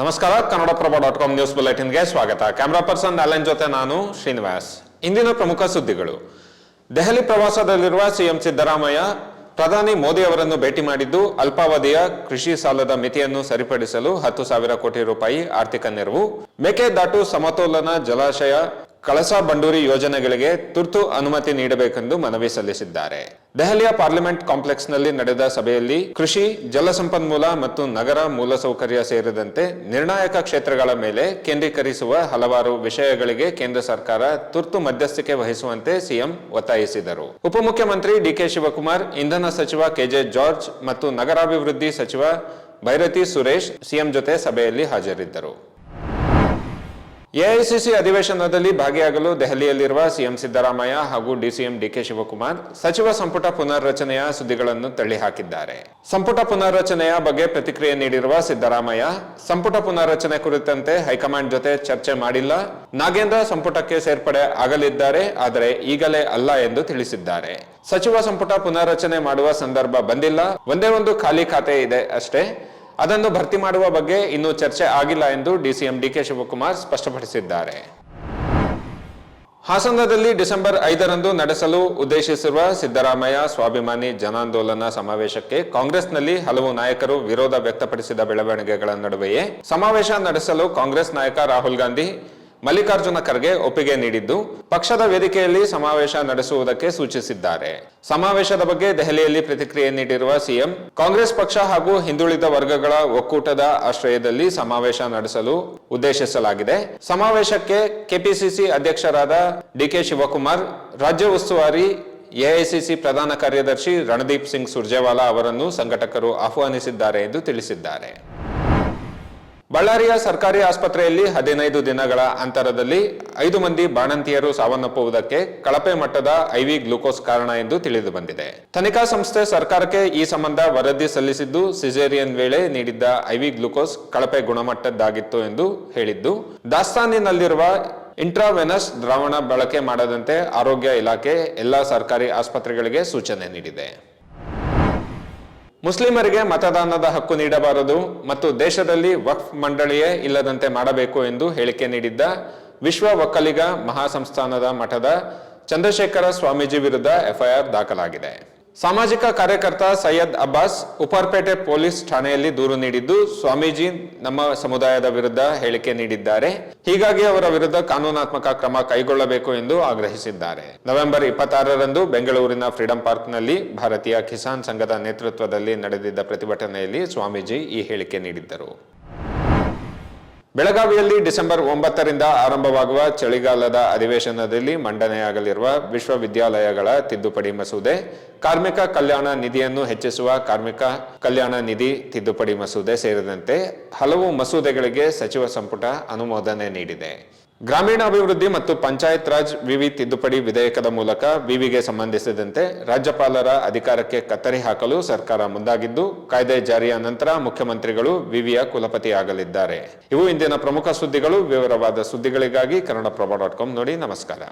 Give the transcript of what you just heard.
ನಮಸ್ಕಾರ ಕನ್ನಡಪ್ರಭ.com ನ್ಯೂಸ್ ಬುಲೆಟಿನ್ಗೆ ಸ್ವಾಗತ. Camera person Allen ಜೊತೆ ನಾನು ಶ್ರೀನಿವಾಸ್. ಇಂದಿನ ಪ್ರಮುಖ ಸುದ್ದಿಗಳು. ದೆಹಲಿ ಪ್ರವಾಸದಲ್ಲಿರುವ ಸಿಎಂ ಸಿದ್ದರಾಮಯ್ಯ ಪ್ರಧಾನಿ ಮೋದಿ ಅವರನ್ನು ಭೇಟಿ ಮಾಡಿದ್ದು ಅಲ್ಪಾವಧಿಯ ಕೃಷಿ ಸಾಲದ ಮಿತಿಯನ್ನು ಸರಿಪಡಿಸಲು 10,000 ಕೋಟಿ ರೂಪಾಯಿ ಆರ್ಥಿಕ ನೆರವು, ಮೇಕೆದಾಟು ಸಮತೋಲನ ಜಲಾಶಯ ಕಳಸಾ ಬಂಡೂರಿ ಯೋಜನೆಗಳಿಗೆ ತುರ್ತು ಅನುಮತಿ ನೀಡಬೇಕೆಂದು ಮನವಿ ಸಲ್ಲಿಸಿದ್ದಾರೆ. ದೆಹಲಿಯ ಪಾರ್ಲಿಮೆಂಟ್ ಕಾಂಪ್ಲೆಕ್ಸ್ನಲ್ಲಿ ನಡೆದ ಸಭೆಯಲ್ಲಿ ಕೃಷಿ, ಜಲಸಂಪನ್ಮೂಲ ಮತ್ತು ನಗರ ಮೂಲಸೌಕರ್ಯ ಸೇರಿದಂತೆ ನಿರ್ಣಾಯಕ ಕ್ಷೇತ್ರಗಳ ಮೇಲೆ ಕೇಂದ್ರೀಕರಿಸುವ ಹಲವಾರು ವಿಷಯಗಳಿಗೆ ಕೇಂದ್ರ ಸರ್ಕಾರ ತುರ್ತು ಮಧ್ಯಸ್ಥಿಕೆ ವಹಿಸುವಂತೆ ಸಿಎಂ ಒತ್ತಾಯಿಸಿದರು. ಉಪಮುಖ್ಯಮಂತ್ರಿ ಡಿಕೆ ಶಿವಕುಮಾರ್, ಇಂಧನ ಸಚಿವ ಕೆಜೆ ಜಾರ್ಜ್ ಮತ್ತು ನಗರಾಭಿವೃದ್ಧಿ ಸಚಿವ ಭೈರತಿ ಸುರೇಶ್ ಸಿಎಂ ಜೊತೆ ಸಭೆಯಲ್ಲಿ ಹಾಜರಿದ್ದರು. ಎಐಸಿಸಿ ಅಧಿವೇಶನದಲ್ಲಿ ಭಾಗಿಯಾಗಲು ದೆಹಲಿಯಲ್ಲಿರುವ ಸಿಎಂ ಸಿದ್ದರಾಮಯ್ಯ ಹಾಗೂ ಡಿಸಿಎಂ ಡಿಕೆ ಶಿವಕುಮಾರ್ ಸಚಿವ ಸಂಪುಟ ಪುನರ್ರಚನೆಯ ಸುದ್ದಿಗಳನ್ನು ತಳ್ಳಿಹಾಕಿದ್ದಾರೆ. ಸಂಪುಟ ಪುನರ್ರಚನೆಯ ಬಗ್ಗೆ ಪ್ರತಿಕ್ರಿಯೆ ನೀಡಿರುವ ಸಿದ್ದರಾಮಯ್ಯ, ಸಂಪುಟ ಪುನರ್ರಚನೆ ಕುರಿತಂತೆ ಹೈಕಮಾಂಡ್ ಜೊತೆ ಚರ್ಚೆ ಮಾಡಿಲ್ಲ. ನಾಗೇಂದ್ರ ಸಂಪುಟಕ್ಕೆ ಸೇರ್ಪಡೆ ಆಗಲಿದ್ದಾರೆ, ಆದರೆ ಈಗಲೇ ಅಲ್ಲ ಎಂದು ತಿಳಿಸಿದ್ದಾರೆ. ಸಚಿವ ಸಂಪುಟ ಪುನರ್ರಚನೆ ಮಾಡುವ ಸಂದರ್ಭ ಬಂದಿಲ್ಲ. ಒಂದೇ ಒಂದು ಖಾಲಿ ಖಾತೆ ಇದೆ ಅಷ್ಟೇ. ಅದನ್ನು ಭರ್ತಿ ಮಾಡುವ ಬಗ್ಗೆ ಇನ್ನೂ ಚರ್ಚೆ ಆಗಿಲ್ಲ ಎಂದು ಡಿಸಿಎಂ ಡಿಕೆ ಶಿವಕುಮಾರ್ ಸ್ಪಷ್ಟಪಡಿಸಿದ್ದಾರೆ. ಹಾಸನದಲ್ಲಿ ಡಿಸೆಂಬರ್ 5ರಂದು ನಡೆಸಲು ಉದ್ದೇಶಿಸಿರುವ ಸಿದ್ದರಾಮಯ್ಯ ಸ್ವಾಭಿಮಾನಿ ಜನಾಂದೋಲನ ಸಮಾವೇಶಕ್ಕೆ ಕಾಂಗ್ರೆಸ್ನಲ್ಲಿ ಹಲವು ನಾಯಕರು ವಿರೋಧ ವ್ಯಕ್ತಪಡಿಸಿದ ಬೆಳವಣಿಗೆಗಳ ನಡುವೆಯೇ ಸಮಾವೇಶ ನಡೆಸಲು ಕಾಂಗ್ರೆಸ್ ನಾಯಕ ರಾಹುಲ್ ಗಾಂಧಿ, ಮಲ್ಲಿಕಾರ್ಜುನ ಖರ್ಗೆ ಒಪ್ಪಿಗೆ ನೀಡಿದ್ದು ಪಕ್ಷದ ವೇದಿಕೆಯಲ್ಲಿ ಸಮಾವೇಶ ನಡೆಸುವುದಕ್ಕೆ ಸೂಚಿಸಿದ್ದಾರೆ. ಸಮಾವೇಶದ ಬಗ್ಗೆ ದೆಹಲಿಯಲ್ಲಿ ಪ್ರತಿಕ್ರಿಯೆ ನೀಡಿರುವ ಸಿಎಂ, ಕಾಂಗ್ರೆಸ್ ಪಕ್ಷ ಹಾಗೂ ಹಿಂದುಳಿದ ವರ್ಗಗಳ ಒಕ್ಕೂಟದ ಆಶ್ರಯದಲ್ಲಿ ಸಮಾವೇಶ ನಡೆಸಲು ಉದ್ದೇಶಿಸಲಾಗಿದೆ. ಸಮಾವೇಶಕ್ಕೆ ಕೆಪಿಸಿಸಿ ಅಧ್ಯಕ್ಷರಾದ ಡಿಕೆ ಶಿವಕುಮಾರ್, ರಾಜ್ಯ ಉಸ್ತುವಾರಿ ಎಐಸಿಸಿ ಪ್ರಧಾನ ಕಾರ್ಯದರ್ಶಿ ರಣದೀಪ್ ಸಿಂಗ್ ಸುರ್ಜೇವಾಲಾ ಅವರನ್ನು ಸಂಘಟಕರು ಆಹ್ವಾನಿಸಿದ್ದಾರೆ ಎಂದು ತಿಳಿಸಿದ್ದಾರೆ. ಬಳ್ಳಾರಿಯ ಸರ್ಕಾರಿ ಆಸ್ಪತ್ರೆಯಲ್ಲಿ 15 ದಿನಗಳ ಅಂತರದಲ್ಲಿ 5 ಮಂದಿ ಬಾಣಂತಿಯರು ಸಾವನ್ನಪ್ಪುವುದಕ್ಕೆ ಕಳಪೆ ಮಟ್ಟದ ಐವಿ ಗ್ಲೂಕೋಸ್ ಕಾರಣ ಎಂದು ತಿಳಿದು ಬಂದಿದೆ. ತನಿಖಾ ಸಂಸ್ಥೆ ಸರ್ಕಾರಕ್ಕೆ ಈ ಸಂಬಂಧ ವರದಿ ಸಲ್ಲಿಸಿದ್ದು, ಸಿಸೇರಿಯನ್ ವೇಳೆ ನೀಡಿದ್ದ ಐವಿ ಗ್ಲೂಕೋಸ್ ಕಳಪೆ ಗುಣಮಟ್ಟದ್ದಾಗಿತ್ತು ಎಂದು ಹೇಳಿದ್ದು, ದಾಸ್ತಾನಿನಲ್ಲಿರುವ ಇಂಟ್ರಾವೆನಸ್ ದ್ರಾವಣ ಬಳಕೆ ಮಾಡದಂತೆ ಆರೋಗ್ಯ ಇಲಾಖೆ ಎಲ್ಲಾ ಸರ್ಕಾರಿ ಆಸ್ಪತ್ರೆಗಳಿಗೆ ಸೂಚನೆ ನೀಡಿದೆ. ಮುಸ್ಲಿಮರಿಗೆ ಮತದಾನದ ಹಕ್ಕು ನೀಡಬಾರದು ಮತ್ತು ದೇಶದಲ್ಲಿ ವಕ್ಫ್ ಮಂಡಳಿಯೇ ಇಲ್ಲದಂತೆ ಮಾಡಬೇಕು ಎಂದು ಹೇಳಿಕೆ ನೀಡಿದ್ದ ವಿಶ್ವ ಒಕ್ಕಲಿಗ ಮಹಾಸಂಸ್ಥಾನದ ಮಠದ ಚಂದ್ರಶೇಖರ ಸ್ವಾಮೀಜಿ ವಿರುದ್ಧ ಎಫ್ಐಆರ್ ದಾಖಲಾಗಿದೆ. ಸಾಮಾಜಿಕ ಕಾರ್ಯಕರ್ತ ಸೈಯದ್ ಅಬ್ಬಾಸ್ ಉಪ್ಪರ್ಪೇಟೆ ಪೊಲೀಸ್ ಠಾಣೆಯಲ್ಲಿ ದೂರು ನೀಡಿದ್ದು, ಸ್ವಾಮೀಜಿ ನಮ್ಮ ಸಮುದಾಯದ ವಿರುದ್ಧ ಹೇಳಿಕೆ ನೀಡಿದ್ದಾರೆ, ಹೀಗಾಗಿ ಅವರ ವಿರುದ್ಧ ಕಾನೂನಾತ್ಮಕ ಕ್ರಮ ಕೈಗೊಳ್ಳಬೇಕು ಎಂದು ಆಗ್ರಹಿಸಿದ್ದಾರೆ. ನವೆಂಬರ್ 26ರಂದು ಬೆಂಗಳೂರಿನ ಫ್ರೀಡಂ ಪಾರ್ಕ್ನಲ್ಲಿ ಭಾರತೀಯ ಕಿಸಾನ್ ಸಂಘದ ನೇತೃತ್ವದಲ್ಲಿ ನಡೆದಿದ್ದ ಪ್ರತಿಭಟನೆಯಲ್ಲಿ ಸ್ವಾಮೀಜಿ ಈ ಹೇಳಿಕೆ ನೀಡಿದ್ದರು. ಬೆಳಗಾವಿಯಲ್ಲಿ ಡಿಸೆಂಬರ್ 9ರಿಂದ ಆರಂಭವಾಗುವ ಚಳಿಗಾಲದ ಅಧಿವೇಶನದಲ್ಲಿ ಮಂಡನೆಯಾಗಲಿರುವ ವಿಶ್ವವಿದ್ಯಾಲಯಗಳ ತಿದ್ದುಪಡಿ ಮಸೂದೆ, ಕಾರ್ಮಿಕ ಕಲ್ಯಾಣ ನಿಧಿಯನ್ನು ಹೆಚ್ಚಿಸುವ ಕಾರ್ಮಿಕ ಕಲ್ಯಾಣ ನಿಧಿ ತಿದ್ದುಪಡಿ ಮಸೂದೆ ಸೇರಿದಂತೆ ಹಲವು ಮಸೂದೆಗಳಿಗೆ ಸಚಿವ ಸಂಪುಟ ಅನುಮೋದನೆ ನೀಡಿದೆ. ಗ್ರಾಮೀಣಾಭಿವೃದ್ಧಿ ಮತ್ತು ಪಂಚಾಯತ್ ರಾಜ್ ವಿವಿ ತಿದ್ದುಪಡಿ ವಿಧೇಯಕದ ಮೂಲಕ ವಿವಿಗೆ ಸಂಬಂಧಿಸಿದಂತೆ ರಾಜ್ಯಪಾಲರ ಅಧಿಕಾರಕ್ಕೆ ಕತ್ತರಿ ಹಾಕಲು ಸರ್ಕಾರ ಮುಂದಾಗಿದ್ದು, ಕಾಯ್ದೆ ಜಾರಿಯ ನಂತರ ಮುಖ್ಯಮಂತ್ರಿಗಳು ವಿವಿಯ ಕುಲಪತಿಯಾಗಲಿದ್ದಾರೆ. ಇವು ಇಂದಿನ ಪ್ರಮುಖ ಸುದ್ದಿಗಳು. ವಿವರವಾದ ಸುದ್ದಿಗಳಿಗಾಗಿ ಕನ್ನಡಪ್ರಭ.com ನೋಡಿ. ನಮಸ್ಕಾರ.